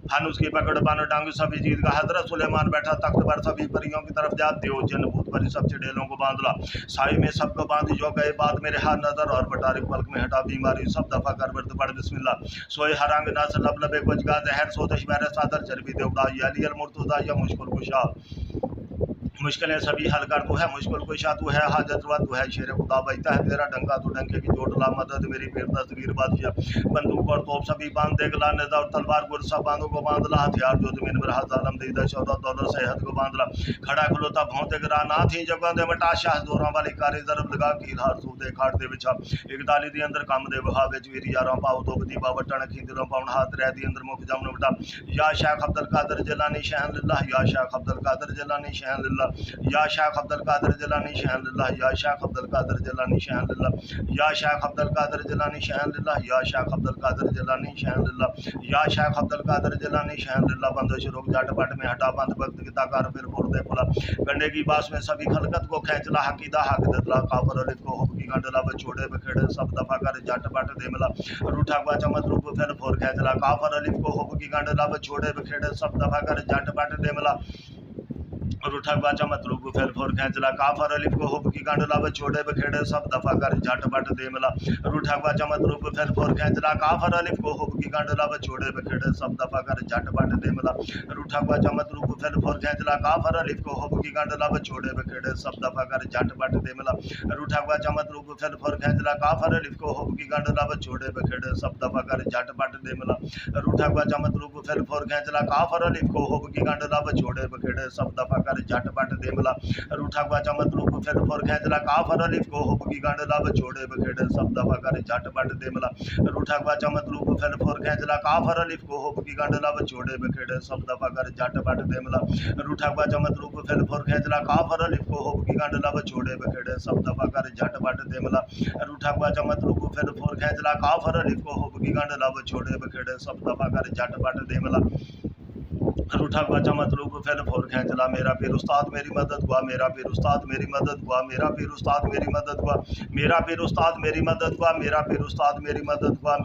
फन उसकी पकड़ बानो डांग सभी जीत का हजरत सुलेमान बैठा तख्त पर सभी परियों की तरफ जा देव जन भूत परी सब चढ़ेलों को बांध ला साई में सबको बांध जो गए बाद मेरे हाथ नजर और बटारे पलक में हटा बीमारी सब दफा कर वर्द पड़ बिस्मिल्लाह सोए हरांग नास लब लबे कुछ गा जहर सोतश मेरे सादर चरबी देवड़ा या अली अल मुर्तजा या मुश्किल कुशा मुश्किलें सभी हल कर तू है मुश्किल कुशा तू है हाजत रवा तू है शेर खुदा बजता है तेरा डंका तू डंके की चोट ला मदद मेरी पीर तस्वीर बादशाह बंदूक और तोप सभी बांध दे गला नेजा और तलवार गुर सब बांधों को बांध ला हथियार जो जमीन में हाथ आलम दे शौदत दौलत सेहत को बांध ला खड़ा खलोता भौंते गिरा ना थी जगह दे मटा शाह जोरां वाली कारी जरब लगा कील हार सूदे खाट दे बिछा एक डाली दी अंदर काम दे बहा विच वीर यारां पाओ तो बदी बावटण खींदरों पाउन हाथ रह दी अंदर मुख जामन बटा या शेख अब्दुल कादिर जिलानी शहन लिल्लाह या शेख अब्दुल कादिर जिलानी शहन लिल्लाह या शेख अब्दुल कादिर जिलानी शहन लिल्लाह या शेख अब्दुल कादिर जिलानी शहन लिल्लाह या शेख अब्दुल कादिर जिलानी शहन लिल्लाह या शेख अब्दुल कादिर जिलानी शहन लिल्लाह या शेख अब्दुल कादिर जिलानी शहन लिल्लाह बंदो शुरू जाट पट में हटा बंद वक्त की ताकार फिर फोड़ दे पुला गंडे की बास में सभी खलकत को खींचला हकीदा हक दतला काफर अलिफ को हुब की गंडला बछोड़े बखेड़े सब दफा कर जाट पट दे मिला रूठा हुआ चमत रूप फिर फोड़ खींचला काफर अलिफ को हुब की गंडला बछोड़े बखेड़े सब दफा कर जाट पट दे मिला रूठा बाचा मतलूब फिर फोर खींचला काफर अलिफ को हुब की गांडला बछोड़े बखेड़े सब दफा कर जाट बट दे मिला रूठा बाचा मतलूब फिर फोर खींचला काफर अलिफ को हुब की गांडला बछोड़े बखेड़े सब दफा कर जाट बट दे मिला रूठा बाचा मतलूब फिर फोर खींचला काफर अलिफ को हुब की गांडला बछोड़े बखेड़े सब दफा कर जाट बट दे मिला रूठा बाचा मतलूब फिर फोर खींचला काफर अलिफ को हुब की गांडला बछोड़े बखेड़े सब दफा कर जाट बट दे मिला रूठा बाचा मतलूब फिर फोर खींचला काफर अलिफ को हुब की गांडला बछोड़े बखेड़े सब दफा झट पट दे मिला रूठा गुआचा मतलूब फिर फोर खींचला काफर अलिफ को हुब की गांडला बछोड़े बखेड़े सब दफा कर झट पट दे मिला रूठा गुआचा मतलूब फिर फोर खींचला काफर अलिफ को हुब की गांडला बछोड़े बखेड़े सब दफा कर झट पट दे मिला रूठा गुआचा मतलूब फिर फोर खींचला काफर अलिफ को हुब की गांडला बछोड़े बखेड़े सब दफा कर झट पट दे मिला रूठा गुआचा मतलूब फिर फोर खींचला काफर अलिफ को हुब की गांडला बछोड़े बखेड़े सब दफा कर झट पट दे मिला रूठा बाचा मतलूब फिर फोर खींचला मेरा पीर उस्ताद मेरी मदद हुआ मेरा पीर उस्ताद मेरी मदद हुआ मेरा पीर उस्ताद मेरी मदद हुआ मेरा पीर उस्ताद मेरी मदद हुआ मेरा पीर उस्ताद मेरी मदद हुआ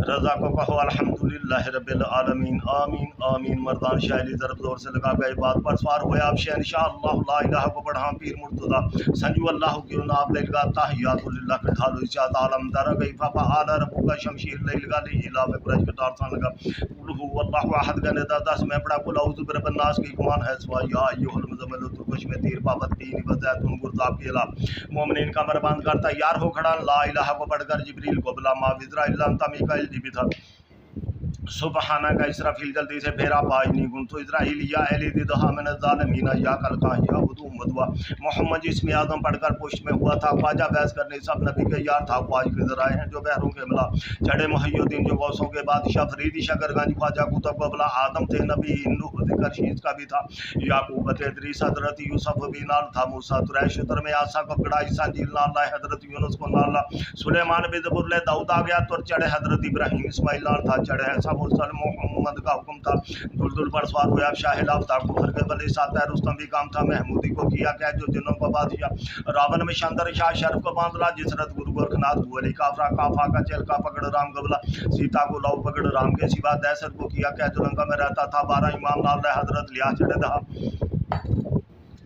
रज़ा को कहो अल्हम्दुलिल्लाह रब्बिल आलमीन आमीन आमीन मर्दान शायरी ज़रब ज़ोर से लगा गए बात पर सवार हुए आप शहनशाह अल्लाह ला इलाहा को पढ़ा पीर मुर्तज़ा संजू अल्लाह की नाब ले लगा ताहियातु लिल्लाह के ढालो इशात आलम दर गई फा आला रब्बुका शमशीर ले लगा ले इला में कुरैश के टार सान लगा कुल हु अल्लाहु अहद का निदा 10 में पढ़ा कुल औज़ु बिरब्बिन नास की कमान है सवा या अय्युहल मुज़म्मिल तुरकुश में तीर पावत तीन बज़ैतुन गुरज़ाब के अला मोमिनीन का मरबान कर तैयार हो खड़ा ला इलाहा को पढ़कर जिब्रील को बुला मा विज़रा इल्ला अंता मीकाईल भी था सुबहाना का इसराफिल जल्दी से फेरा पाजनी गुन तो इसराइल या अली दिदहा मिन ज़ालिमीना या कलका या वदू मदवा मोहम्मद इसमें आज़म पढ़कर पुष्ट में हुआ था। ख्वाजा बहस करने सब नबी के यार था। ख्वाज के ज़राए हैं जो बहरों के मिला चढ़े मुहय्युद्दीन जो गौसों के बादशाह फरीदी शकरगंज ख्वाजा कुतुब बबला आदम थे नबी नूह ज़िक्र शीस का भी था। याकूब इदरीस हज़रत यूसुफ भी नाल था। मूसा तुरैश उतर में आसा को पकड़ा ईसा इंजील नाल लाए हज़रत यूनुस को नाल ला सुलेमान भी ज़बूर ले दाऊद आ गया तुर चढ़े हज़रत इब्राहीम इस्माइल नाल था चढ़े ऐसा मुरसल मोहम्मद का हुक्म था। दुलदुल पर सवार हुआ शाह लाफ्ता कुफर के बले साता रुस्तम भी काम था। महमूदी को किया क्या जो जिन्हों को बादशाह रावण में शंदर शाह शर्फ को बांधला जिसरत गुरु गोरखनाथ बुअली काफरा काफा का चल का पकड़ राम गबला सीता को लौ पकड़ राम के सिवा दैसर को किया क्या जो लंका में रहता था। 12 इमाम नाल हजरत लिया चढ़े दहा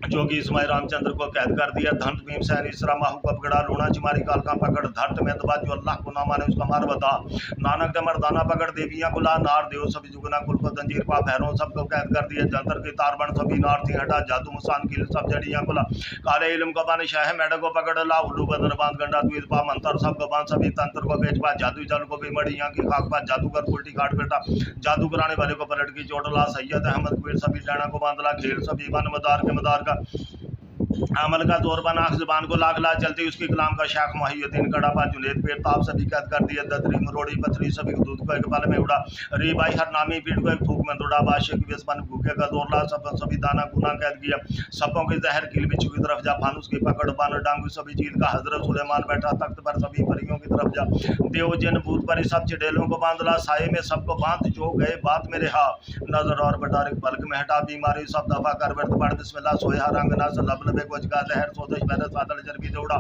जो कि इसमाई रामचंद्र को कैद कर दिया। धंत भीमसेन इसरा माहू को पकड़ा लूणा चिमारी काल का पकड़ धरत में दबा जो अल्लाह को ना माने उसका मार बता। नानक दे मर्दाना पकड़ देवियां गुला नार देव सभी जुगना कुल को जंजीर पा भैरों सबको कैद कर दिया। जंतर की तार बन सभी नार थी हटा जादू मुसान की सब जड़ियां गुला काले इल्म को बाने शाह मेढक को पकड़ ला उल्लू बदर बांध गंडा द्वीर पा मंत्र सबको बांध सभी तंत्र को बेच पा जादू जल को भी मड़ियां की खाक पा जादूगर उल्टी काट बेटा जादू कराने वाले को पलट की चोट ला सैयद अहमद कुबेर सभी डाना को बांधला खेल सभी बन मदार के मदार का अमल का दौर बना जुबान को लाख ला चलती उसकी कलाम का शाख मुहय्यद्दीन कड़ापा जुनेद पेट ताप सभी कैद कर दिया। ददरी मरोड़ी पथरी सभी दूध को एक पल में उड़ा री भाई हर नामी पीठ को एक फूक में दौड़ा बादशाह की बेसबन भूखे का दौर ला सब सभी दाना गुना कैद किया। सपों के जहर किल बिच्छू की तरफ जा फानुस की पकड़ बान डांग सभी चीज का हजरत सुलेमान बैठा तख्त पर सभी परियों की तरफ जा देव जिन भूत पर सब चिड़ेलों को बांधला साये में सबको बांध जो गए बात मेरे हा नजर और बटारिक पलक में हटा बीमारी सब दफा कर वर्त पढ़ बिस्मिल्लाह सोया रंग ना लब लबे को जगा जहर सोदश मैंने सादल जरबी दौड़ा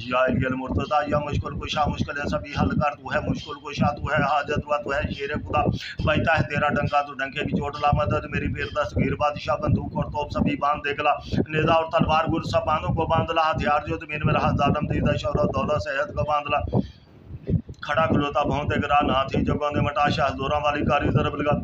या इलियल मुर्तदा या मुश्किल कुशा मुश्किल सभी हल कर तू है मुश्किल कुशा तू है हाजत हुआ तू है शेर खुदा बजता है तेरा डंका तू डंके की चोट ला मदद मेरी पीर तस्वीर बादशाह बंदूक और तोप सभी बांध देखला निजा और तलवार गुर सब बांधों को बांधला हथियार जो जमीन में रहा जालम दीदा शौरत दौलत सेहत को बांधला खड़ा खलोता बहुत गिरा ना थी जगों ने मटा शाह जोरा वाली कारी जरब लगा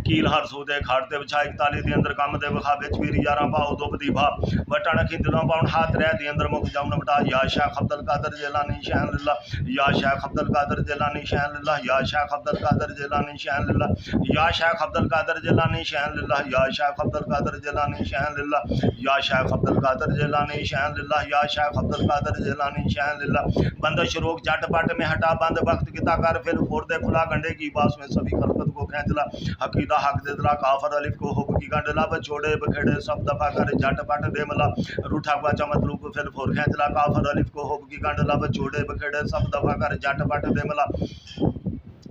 कील हर सूदे खाड़ते बछा 41 दी अंदर काम दे बखा विच वीर यारा पाओ दो बदी भा बटन की दिलों पाउन हाथ रह दी अंदर मुख जामन बटा या शेख अब्दुल कादर जिलानी शान लिल्लाह या शेख अब्दुल कादर जिलानी शान लिल्लाह या शेख अब्दुल कादर जिलानी शान लिल्लाह या शेख अब्दुल कादर जिलानी शान लिल्लाह या शेख अब्दुल कादर जिलानी शान लिल्लाह या शेख अब्दुल कादर जिलानी शान लिल्लाह या शेख अब्दुल कादर जिलानी शान लिल्लाह बंद शरोक जट पट में हटा बंद वक्त किता कर फिर फोड़ दे खुला गंडे की बास में सभी खलकत को खींचला हकीदा हक दे दला काफर अलिफ को हुब की गंडला बछोड़े बखेड़े सब दफा कर जट पट दे मला रूठा हुआ चमतलू को फिर फोड़ खींचला काफर अलिफ को हुब की गंडला बछोड़े बखेड़े सब दफा कर जट पट दे मला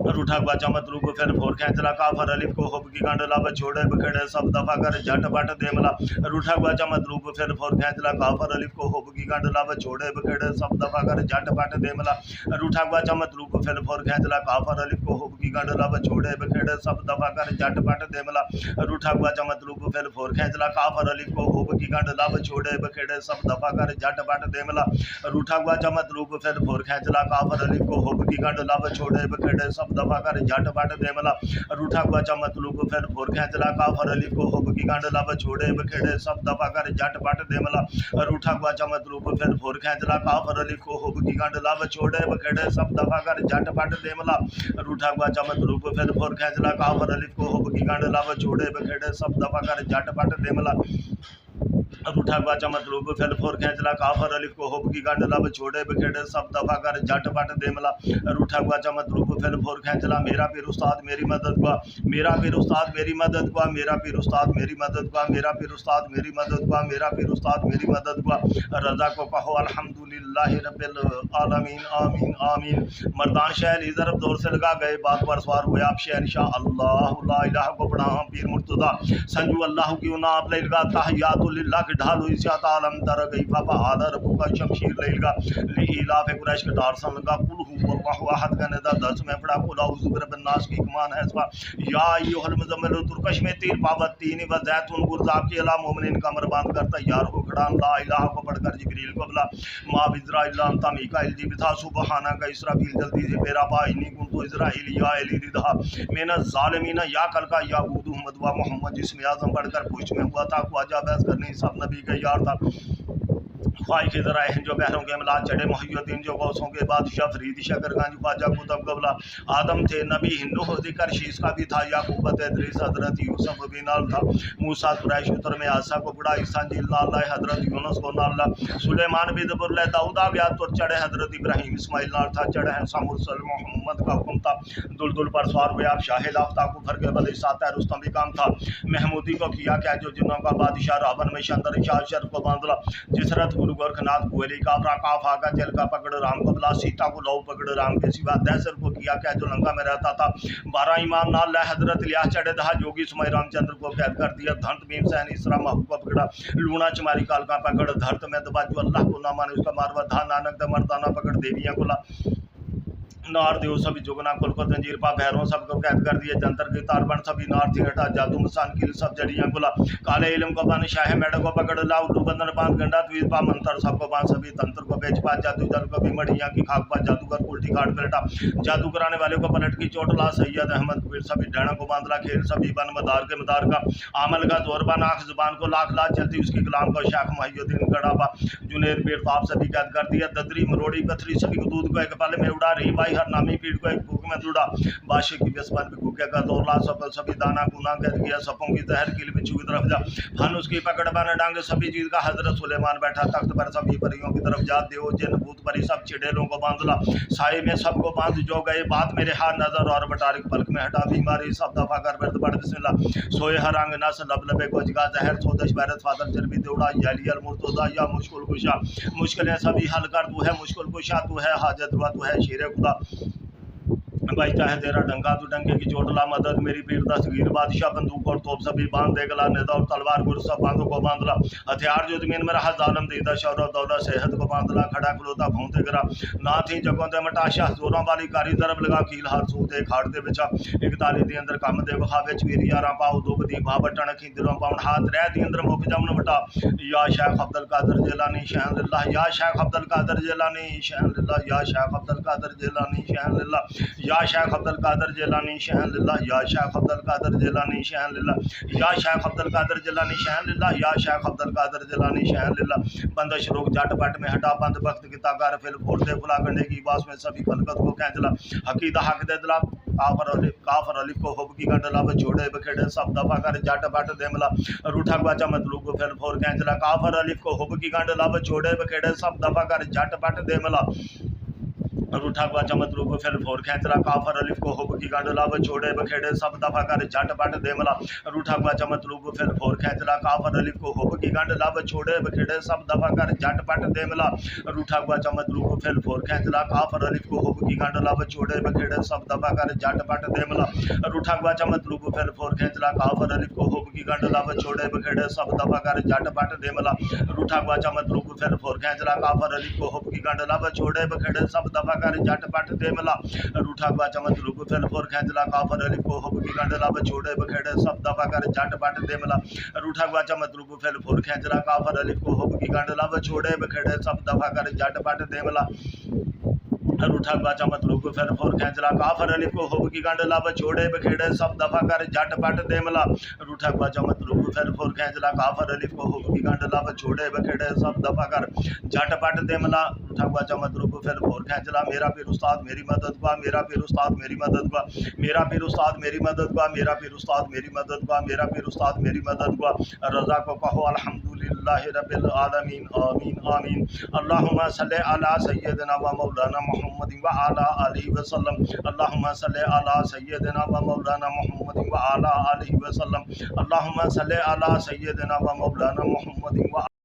रूठा हुआ चमतलू को फिर फोर खींचला काफर अलिफ को हुब की गंडला बछोड़े बखेड़े सब दफा कर जट पट देमला रूठा हुआ चमतलू को फिर फोर खींचला काफर अलिफ को हुब की गंडला बछोड़े बखेड़े सब दफा कर जट पट देमला रूठा हुआ चमतलू को फिर फोर खींचला काफर अलिफ को हुब की गंडला बछोड़े बखेड़े सब दफा कर जट पट देमला रूठा हुआ चमतलू को फिर फोर खींचला काफर अलिफ को हुब की गंडला बछोड़े बखेड़े सब दफा कर जट पट देमला रूठा हुआ चमतलू को फिर फोर खींचला काफर अलिफ को हुब की गंडला बछोड़े बखेड़े सब दफा कर जट पट देमला रूठा हुआ चमतलू को फिर फोर खींचला काफर अलिफ को हुब की गंडला बछोड़े बखेड़े सब दफा कर जट पट देमला रूठा हुआ चमतलू को फिर फोर खींचला काफर अलिफ को हुब की गंडला बछोड़े बखेड़े सब दफा कर जट पट देमला रूठा हुआ चमतलू को फिर फोर खींचला काफर अलिफ को हुब की गंडला बछोड़े बखेड़े सब दफा कर जट पट देमला रूठा हुआ चमतलू को फिर फोर खींचला काफर अलिफ को हुब की गंडला बछोड़े बखेड़े सब दफा कर जट पट देमला रूठा हुआ चमतलू को फिर फोर खींचला मेरा पीर उस्ताद मेरी मदद हुआ मेरा पीर उस्ताद मेरी मदद हुआ मेरा पीर उस्ताद मेरी मदद हुआ मेरा पीर उस्ताद मेरी मदद हुआ मेरा पीर उस्ताद मेरी मदद हुआ रजा को कहो अल्हम्दुलिल्लाह रब्बिल आलमीन आमीन आमीन मर्दान शहर इधर दौर से लगा गए बात पर सवार हुए आप शहनशाह अल्लाह ला इलाहा को पढ़ा पीर मुर्तजा संजू अल्लाह की उना आप लगा तहियातुल्लाह के ढालो इसियात आलम दर गई बाबा आदर का शमशीर लेगा लीला फे कुरैश के डार सन लगा कुल हु वल्लाहु अहद का नदा दर्स में पड़ा कुल औज़ु बिरब्बिन नास की कमान है इसका या अय्युहल मुज़म्मिल तुरकश में तीर पावत तीन व जैतून गुरजाब के अला मोमिनीन कमर बांध कर तैयार हो खड़ा ला इलाहा को पढ़कर जिब्रील को बुला मा इज़राइल अंता मीकाइल जी बिथा सुबहाना का इसराफील जल्दी से मेरा भाई नी कुन तो इज़राइल या एली दिधा मेना ज़ालिमीना या कल का या बूदू मदवा मोहम्मद जिसमें आज़म पढ़कर पुष्ट में हुआ था ख्वाजा बहस करने सब नबी का यार था ख्वाही के ज़रा जो बहरों के अमला चढ़े मुहियुद्दीन जो गौसों के बादशाह फरीद शकरगंज ख्वाजा कुतुब कबला आदम थे नबी नूह जिक्र शीश का भी था याकूब इदरीस हजरत यूसुफ भी नाल था मूसा कुरैश उतर में आसा को बुढ़ा ईसा जिल नाल हजरत यूनुस को नाल सुलेमान भी जबुर दाऊद आ गया तो चढ़े हजरत इब्राहिम इस्माइल नाल था चढ़े हैं सामुरसल मोहम्मद का हुक्म था दुलदुल पर सवार हुए आप शाहिद आफ्ता को फर के बदे साता रुस्तम भी काम था महमूदी को किया क्या जो जिन्हों का बादशाह रावण में शंदर शाह शर्फ को बांधला जिस रथ गुरु गोरखनाथ कुएली काफरा काफ आगा जल का पकड़ राम को बुला सीता को लौ पकड़ राम के सिवा दैसर को किया क्या जो लंका में रहता था 12 इमाम नाल हजरत लिया चढ़े दहा जोगी सुमय रामचंद्र को कैद कर दिया धंत भीम सैन इसरा महू को पकड़ा लूना चमारी काल का पकड़ धरत में दबा जो अल्लाह को ना माने उसका मारवा धा नानक द मर्दाना पकड़ देवियां को ला नार देव सभी जुगना कुल को जंजीर पा भैरों सबको कैद कर दिए जंतर की तार बन सभी नार थी हटा जादू मसान किल सब जड़ियां गुला काले इलम को बन शाह मेढ को पकड़ ला उल्लू बंधन बांध गंडा द्वीप पा मंत्र सबको बांध सभी तंत्र को बेच पा जादू जल को भी मढ़ियां की खाक पा जादूगर उल्टी काट बेटा जादू कराने वाले को पलट की चोट ला सैयद अहमद कबीर सभी डैणा को बांध ला खेल सभी बन मदार के मदार का आमल का जोर बन आंख जुबान को लाख लाख चलती उसकी गुलाम को शाख मुहियुद्दीन गढ़ाबा जुनेद पीर ताप सभी कैद कर दिया ददरी मरोड़ी पथरी सभी को दूध को एक पाले में उड़ा रही भाई हर नामी पीठ को भूख में जुड़ा बादशाह की बेसमान भी भूखे का दौरला सफल सभी दाना गुना कैद किया सपों की जहर की बिच्छू की तरफ जा फन उसकी पकड़ बने डांगे सभी चीज का हजरत सुलेमान बैठा तख्त पर सभी परियों की तरफ जा देव जिन भूत परी सब चिड़ेलों को बांधला साए में सबको बांध जो गए बात मेरे हाथ नजर और बटारिक पलक में हटा बीमारी सब दफा कर बर्द बढ़ बिस्मिल्लाह सोए हर अंग नस लब लबे को जगा जहर सोदश बैरत फादर चरबी दौड़ा यालियल मुर्तजा या मुश्किल कुशा मुश्किलें सभी हल कर तू है मुश्किल कुशा तू है हाजत रुआ तू है शेर खुदा भाई चाहे तेरा डंगा तू डंके की चोट ला मदद मेरी पीर दस्तगीर बादशाह बंदूक और तोप सभी बांध दे गला नेता और तलवार गुर सब बांधों को बांधला हथियार जो जमीन में रहा जालम दीदा शौरत दौलत सेहत को बांधला खड़ा खलोता भूंते गिरा ना थी जगों ते मटाशा जोरों वाली कारी तरफ लगा कील हार सूते खाड़ते बिछा एक ताली दी अंदर काम दे वखा विच वीर यारा पाओ दो बदी भा बटन अखी दिलों पाउन हाथ रह दी अंदर मुख जमन बटा या शेख अब्दुल कादिर जिलानी शान लिल्लाह या शेख अब्दुल कादिर जिलानी शान लिल्लाह या शेख अब्दुल कादिर जिलानी शान लिल्लाह या शेख अब्दुल कादिर जिलानी शान लिल्लाह या शेख अब्दुल कादिर जिलानी शान लिल्लाह या शेख अब्दुल कादिर जिलानी शान लिल्लाह या शेख अब्दुल कादिर जिलानी शान लिल्लाह बंदिश रोक जट पट में हटा बंद वक्त की तागार फिल फोड़ते फुला गंडे की बास में सभी खलकत को कैंचला हकीदा हक दे दिला काफर अलिफ को हुब की गंडला बछोड़े बखेड़े सब दफा कर जट पट देमला रूठा गवाचा मतलूब को फिल फोर कैंचला काफर अलिफ को हुब की गंडला बछोड़े बखेड़े सब दफा कर जट पट देमला रूठा हुआ चमतलू को फिर फोर खेचला काफर अलिफ को हुब की गंडला छोड़े बखेड़े सब दफा कर झट पट देमला रूठा हुआ चमतलू को फिर फोर खेचला काफर अलिफ को हुब की गंडला छोड़े बखेड़े सब दफा कर झट पट देमला रूठा हुआ चमतलू को फिर फोर खेचला काफर अलिफ को हुब की गंडला छोड़े बखेड़े सब दफा कर झट पट देमला रूठा हुआ चमतलू को फिर फोर खेचला काफर अलिफ को हुब की गंडला छोड़े बखेड़े सब दफा कर झट पट देमला रूठा हुआ चमतलू को फिर फोर खेचला काफर अलिफ को हुब की गंडला छोड़े बखेड़े सब दफा कर झट पट देमला रूठा हुआ चमतलू को फिर फोर खेचला काफर अलिफ को हुब की गंडला छोड़े बखेड़े सब दफा कर झट पट देमला रूठा हुआ चमतलू को फिर फोर खेचला काफर अलिफ को हुब की गंडला छोड़े बखेड़े सब दफा कर झट पट देमला रूठा हुआ चमतलू को फिर फोर खेचला काफर अलिफ को हुब की गंडला छोड़े बखेड़े सब दफा कर झट पट देमला रूठा हुआ चमतलू को फिर फोर खेचला काफर अलिफ को हुब की गंडला छोड़े बखेड़े सब दफा कर झट पट देमला रूठा हुआ चमतलू को फिर फोर खेचला मेरा पीर उस्ताद मेरी मदद का मेरा पीर उस्ताद मेरी मदद का मेरा पीर उस्ताद मेरी मदद का मेरा पीर उस्ताद मेरी मदद का मेरा पीर उस्ताद मेरी मदद का रज़ा को कहो अल्हम्दुलिल्लाहि रब्बिल आलमीन आमीन आमीन अल्लाहुम्मा सल्ली अला सय्यिदिना व मौलाना मुहम्मद व अला आलिहि व सल्लम अल्लाहुम्मा सल्ली अला सय्यिदिना व मौलाना मुहम्मद व अला आलिहि व सल्लम अल्लाहुम्मा सल्ली अला सय्यिदिना व मौलाना मुहम्मद व